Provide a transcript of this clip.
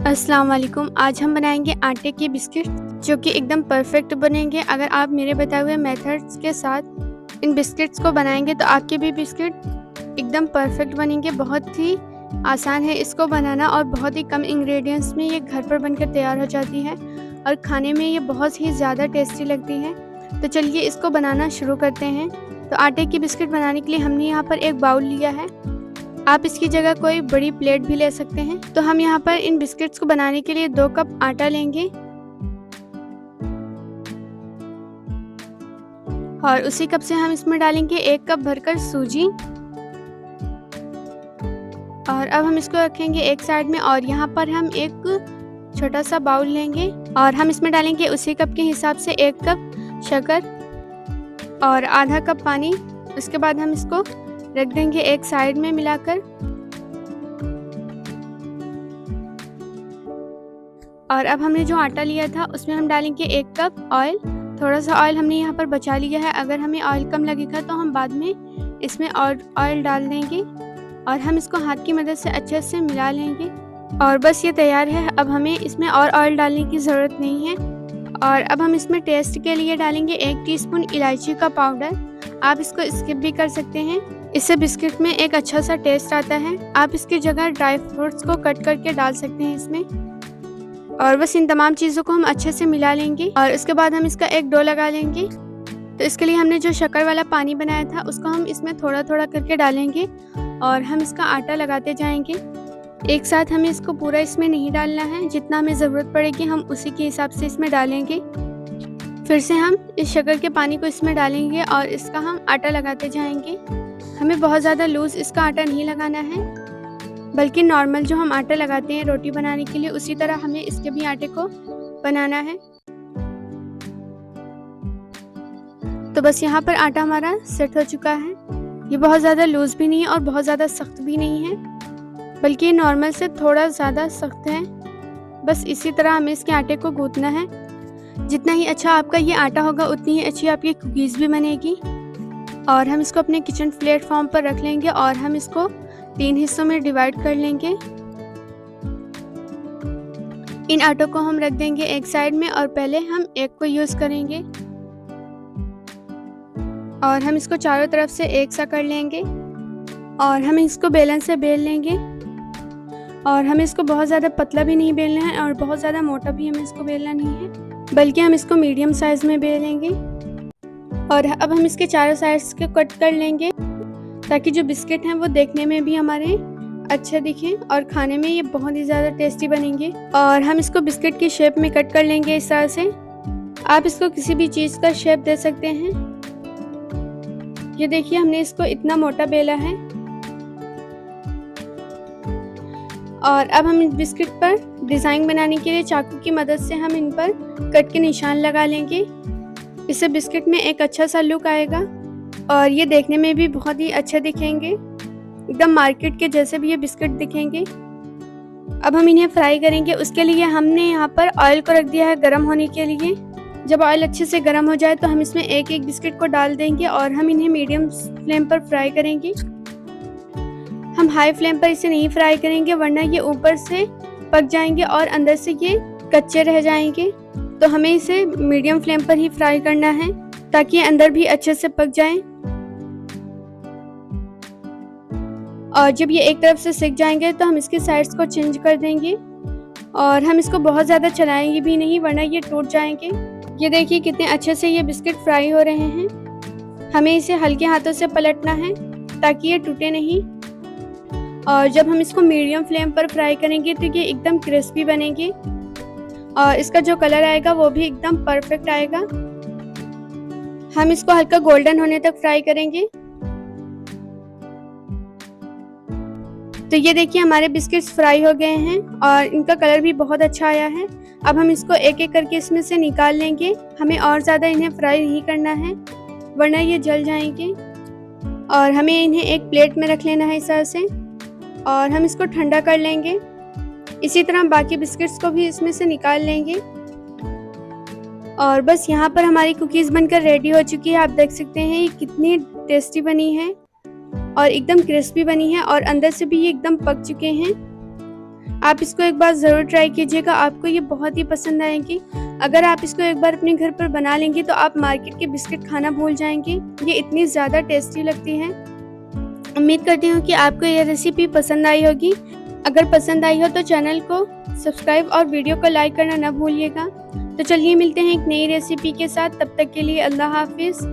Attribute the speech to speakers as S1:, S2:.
S1: अस्सलाम वालेकुम। आज हम बनाएंगे आटे के बिस्किट जो कि एकदम परफेक्ट बनेंगे। अगर आप मेरे बताए हुए मेथड्स के साथ इन बिस्किट्स को बनाएंगे तो आपके भी बिस्किट एकदम परफेक्ट बनेंगे। बहुत ही आसान है इसको बनाना और बहुत ही कम इंग्रेडिएंट्स में ये घर पर बनकर तैयार हो जाती है और खाने में ये बहुत ही ज़्यादा टेस्टी लगती है। तो चलिए इसको बनाना शुरू करते हैं। तो आटे की बिस्किट बनाने के लिए हमने यहाँ पर एक बाउल लिया है। आप इसकी जगह कोई बड़ी प्लेट भी ले सकते हैं। तो हम यहाँ पर इन बिस्किट्स को बनाने के लिए 2 कप आटा लेंगे और उसी कप से हम इसमें डालेंगे 1 कप भरकर सूजी। और अब हम इसको रखेंगे एक साइड में और यहाँ पर हम एक छोटा सा बाउल लेंगे और हम इसमें डालेंगे उसी कप के हिसाब से 1 कप शक्कर और आधा कप पानी। उसके बाद हम इसको रख देंगे एक साइड में मिलाकर। और अब हमने जो आटा लिया था उसमें हम डालेंगे 1 कप ऑयल। थोड़ा सा ऑयल हमने यहाँ पर बचा लिया है, अगर हमें ऑयल कम लगेगा तो हम बाद में इसमें और ऑयल डाल देंगे और हम इसको हाथ की मदद से अच्छे से मिला लेंगे और बस ये तैयार है। अब हमें इसमें और ऑयल डालने की ज़रूरत नहीं है। और अब हम इसमें टेस्ट के लिए डालेंगे 1 टीस्पून इलायची का पाउडर। आप इसको स्किप भी कर सकते हैं, इससे बिस्किट में एक अच्छा सा टेस्ट आता है। आप इसकी जगह ड्राई फ्रूट्स को कट करके डाल सकते हैं इसमें। और बस इन तमाम चीज़ों को हम अच्छे से मिला लेंगे और उसके बाद हम इसका एक डो लगा लेंगे। तो इसके लिए हमने जो शक्कर वाला पानी बनाया था उसको हम इसमें थोड़ा थोड़ा करके डालेंगे और हम इसका आटा लगाते जाएंगे। एक साथ हमें इसको पूरा इसमें नहीं डालना है, जितना हमें ज़रूरत पड़ेगी हम उसी के हिसाब से इसमें डालेंगे। फिर से हम इस शक्कर के पानी को इसमें डालेंगे और इसका हम आटा लगाते जाएंगे। हमें बहुत ज़्यादा लूज़ इसका आटा नहीं लगाना है, बल्कि नॉर्मल जो हम आटा लगाते हैं रोटी बनाने के लिए उसी तरह हमें इसके भी आटे को बनाना है। तो बस यहाँ पर आटा हमारा सेट हो चुका है। ये बहुत ज़्यादा लूज़ भी नहीं है और बहुत ज़्यादा सख्त भी नहीं है, बल्कि नॉर्मल से थोड़ा ज़्यादा सख्त है। बस इसी तरह हमें इसके आटे को गूंथना है। जितना ही अच्छा आपका ये आटा होगा उतनी ही अच्छी आपकी कुकीज़ भी बनेगी। और हम इसको अपने किचन प्लेटफॉर्म पर रख लेंगे और हम इसको 3 हिस्सों में डिवाइड कर लेंगे। इन आटों को हम रख देंगे एक साइड में और पहले हम एक को यूज़ करेंगे और हम इसको चारों तरफ से एक सा कर लेंगे और हम इसको बेलन से बेल लेंगे। और हमें इसको बहुत ज़्यादा पतला भी नहीं बेलना है और बहुत ज़्यादा मोटा भी हमें इसको बेलना नहीं है, बल्कि हम इसको मीडियम साइज़ में बेलेंगे। और अब हम इसके चारों साइड्स के कट कर लेंगे ताकि जो बिस्किट हैं वो देखने में भी हमारे अच्छे दिखें और खाने में ये बहुत ही ज़्यादा टेस्टी बनेंगे। और हम इसको बिस्किट की शेप में कट कर लेंगे इस तरह से। आप इसको किसी भी चीज़ का शेप दे सकते हैं। ये देखिए हमने इसको इतना मोटा बेला है। और अब हम इस बिस्किट पर डिज़ाइन बनाने के लिए चाकू की मदद से हम इन पर कट के निशान लगा लेंगे। इससे बिस्किट में एक अच्छा सा लुक आएगा और ये देखने में भी बहुत ही अच्छे दिखेंगे, एकदम मार्केट के जैसे भी ये बिस्किट दिखेंगे। अब हम इन्हें फ्राई करेंगे। उसके लिए हमने यहाँ पर ऑयल को रख दिया है गर्म होने के लिए। जब ऑयल अच्छे से गर्म हो जाए तो हम इसमें एक एक बिस्किट को डाल देंगे और हम इन्हें मीडियम फ्लेम पर फ्राई करेंगे। हम हाई फ्लेम पर इसे नहीं फ्राई करेंगे वरना ये ऊपर से पक जाएंगे और अंदर से ये कच्चे रह जाएंगे। तो हमें इसे मीडियम फ्लेम पर ही फ्राई करना है ताकि अंदर भी अच्छे से पक जाएं। और जब ये एक तरफ से सिक जाएंगे तो हम इसकी साइड्स को चेंज कर देंगे और हम इसको बहुत ज़्यादा चलाएंगे भी नहीं वरना ये टूट जाएंगे। ये देखिए कितने अच्छे से ये बिस्किट फ्राई हो रहे हैं। हमें इसे हल्के हाथों से पलटना है ताकि ये टूटे नहीं। और जब हम इसको मीडियम फ्लेम पर फ्राई करेंगे तो ये एकदम क्रिस्पी बनेंगे और इसका जो कलर आएगा वो भी एकदम परफेक्ट आएगा। हम इसको हल्का गोल्डन होने तक फ्राई करेंगे। तो ये देखिए हमारे बिस्किट्स फ्राई हो गए हैं और इनका कलर भी बहुत अच्छा आया है। अब हम इसको एक एक करके इसमें से निकाल लेंगे। हमें और ज़्यादा इन्हें फ्राई नहीं करना है वरना ये जल जाएंगे। और हमें इन्हें एक प्लेट में रख लेना है इस तरह से और हम इसको ठंडा कर लेंगे। इसी तरह बाकी बिस्किट्स को भी इसमें से निकाल लेंगे। और बस यहाँ पर हमारी कुकीज़ बनकर रेडी हो चुकी है। आप देख सकते हैं ये कितनी टेस्टी बनी है और एकदम क्रिस्पी बनी है और अंदर से भी ये एकदम पक चुके हैं। आप इसको एक बार ज़रूर ट्राई कीजिएगा, आपको ये बहुत ही पसंद आएगी। अगर आप इसको एक बार अपने घर पर बना लेंगी तो आप मार्केट के बिस्किट खाना भूल जाएँगी, ये इतनी ज़्यादा टेस्टी लगती हैं। उम्मीद करती हूँ कि आपको ये रेसिपी पसंद आई होगी। अगर पसंद आई हो तो चैनल को सब्सक्राइब और वीडियो को लाइक करना ना भूलिएगा। तो चलिए मिलते हैं एक नई रेसिपी के साथ, तब तक के लिए अल्लाह हाफ़िज़।